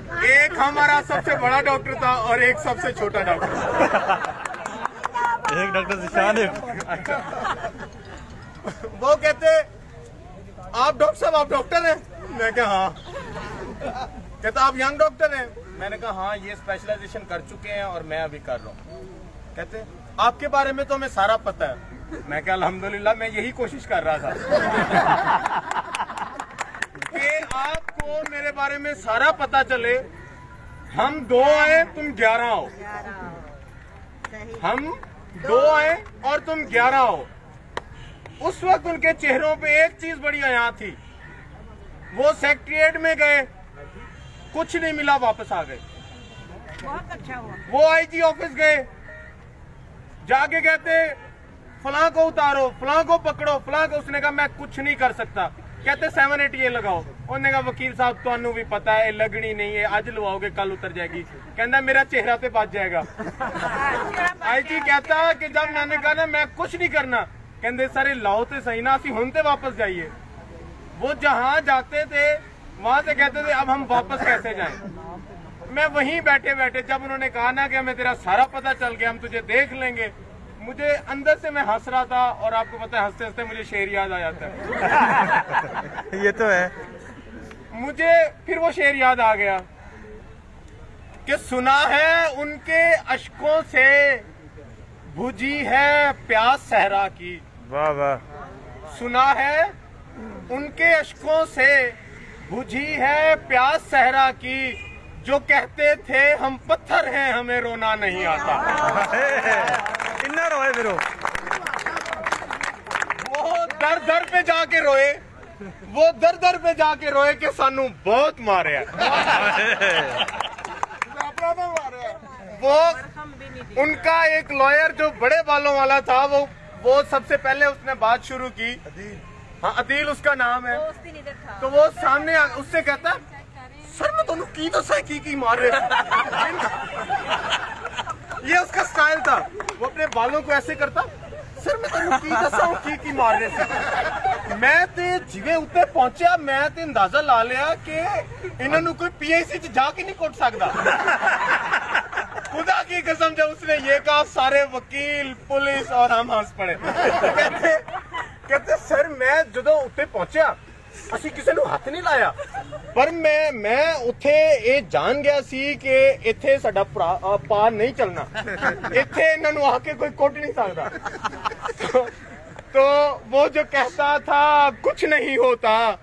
एक हमारा सबसे बड़ा डॉक्टर था और एक सबसे छोटा डॉक्टर। एक डॉक्टर जिशान है। वो कहते आप डॉक्टर साहब आप डॉक्टर हैं? मैं कहा हाँ। कहता आप यंग डॉक्टर हैं? मैंने कहा हाँ, ये स्पेशलाइजेशन कर चुके हैं और मैं अभी कर रहा हूँ। कहते आपके बारे में तो हमें सारा पता है। मैं कहा अल्हम्दुलिल्लाह, मैं यही कोशिश कर रहा था कि आपको मेरे बारे में सारा पता चले। हम 2 आए तुम 11 हो, हम 2 आए और तुम 11 हो। उस वक्त उनके चेहरों पे एक चीज बड़ी हया थी। वो सेक्रेटेरिएट में गए, कुछ नहीं मिला, वापस आ गए। बहुत अच्छा हुआ। वो आईजी ऑफिस गए, जाके कहते फलां को उतारो, फलां को पकड़ो, फलां को। उसने कहा मैं कुछ नहीं कर सकता। कहते 780 लगाओ। उन्होंने कहा वकील साहब ਤੁਹਾਨੂੰ भी पता है लगनी नहीं है, आज लवाओगे कल उतर जाएगी। कहना मेरा चेहरा पे बच जाएगा। आईजी कहता कि जब मैंने कहा ना मैं कुछ नहीं करना, कहते सारे लाओ तो सही ना, असी हुन ते वापस जाइए। वो जहां जाते थे वहां से कहते थे अब हम वापस कैसे जाएं। मैं वहीं बैठे बैठे जब उन्होंने कहा ना कि हमें तेरा सारा पता चल गया, हम तुझे देख लेंगे, मुझे अंदर से मैं हंस रहा था। और आपको पता है हंसते हंसते मुझे शेर याद आ जाता है। ये तो है। मुझे फिर वो शेर याद आ गया कि सुना है उनके अश्कों से बुझी है प्यास सहरा की। वाह वाह। सुना है उनके अश्कों से बुझी है प्यास सहरा की, जो कहते थे हम पत्थर हैं हमें रोना नहीं आता। इन्ना रोए फिर वो दर दर पे जाके रोए, वो दर दर पे जाके रोए कि सानू बहुत मारे। वो उनका एक लॉयर जो बड़े बालों वाला था, वो सबसे पहले उसने बात शुरू की। हाँ, अदील उसका नाम है। तो वो सामने उससे कहता सर मैं तुम की दसा की मार रहे। ये उसका स्टाइल था। वो अपने बालों को ऐसे करता, सर मैं तुम की दसा की मार रहे थे। मैं ते जिवे उत्ते पहुंचा, मैं ते अंदाजा ला लिया कि इन्होंने कोई पीआईसी च जाके नहीं कुट सकता। खुदा की कसम जब उसने ये कहा सारे वकील पुलिस और हम हंस पड़े। कहते सर मैं जो उत्ते पहुंचा ਅਸੀਂ ਕਿਸੇ ਨੂੰ ਹੱਥ ਨਹੀਂ ਲਾਇਆ, ਪਰ ਮੈਂ ਉੱਥੇ ਇਹ ਜਾਣ ਗਿਆ ਸੀ ਕਿ ਇੱਥੇ ਸਾਡਾ ਪਾਰ ਨਹੀਂ ਚੱਲਣਾ, ਇੱਥੇ ਇਹਨਾਂ ਨੂੰ ਆ ਕੇ ਕੋਈ ਕੁੱਟ ਨਹੀਂ ਸਕਦਾ। तो वो जो कहता था कुछ नहीं होता,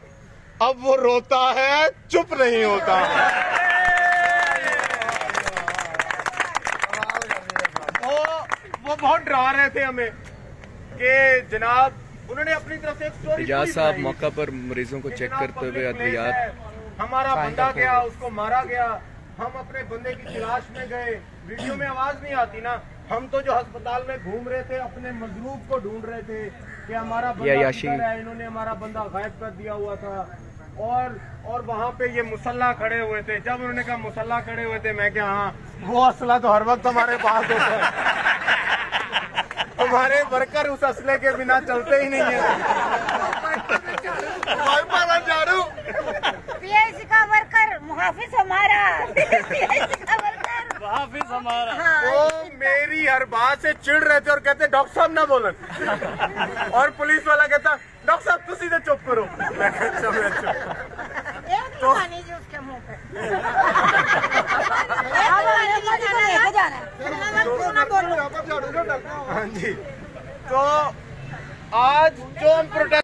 अब वो रोता है चुप नहीं होता। वो बहुत डरा रहे थे हमें कि जनाब उन्होंने अपनी तरफ से एक स्टोरी। एजाज साहब मौका पर मरीजों को चेक करते हुए अद्वियात, हमारा बंदा गया, उसको मारा गया, हम अपने बंदे की तलाश में गए। वीडियो में आवाज नहीं आती ना, हम तो जो अस्पताल में घूम रहे थे अपने मजलूब को ढूंढ रहे थे कि हमारा बंदा किधर है। इन्होंने हमारा बंदा गायब कर दिया हुआ था। और वहाँ पे ये मुसल्ला खड़े हुए थे। जब उन्होंने कहा मुसल्ला खड़े हुए थे, मैं क्या हाँ, वो असला तो हर वक्त हमारे पास होता है। हमारे वर्कर उस असले के बिना चलते ही नहीं है। झाड़ू पीआईसी का वर्कर मुहाफिज हमारा, पीआईसी का वर्कर मुहाफिज हमारा। वो मेरी हर बात से चिढ़ रहे थे और कहते डॉक्टर साहब ना बोलन। और पुलिस वाला कहता डॉक्टर साहब तुसी तो चुप करो। तो उसके मुंह पे हाँ जी। तो आज जो हम प्रोटेस्ट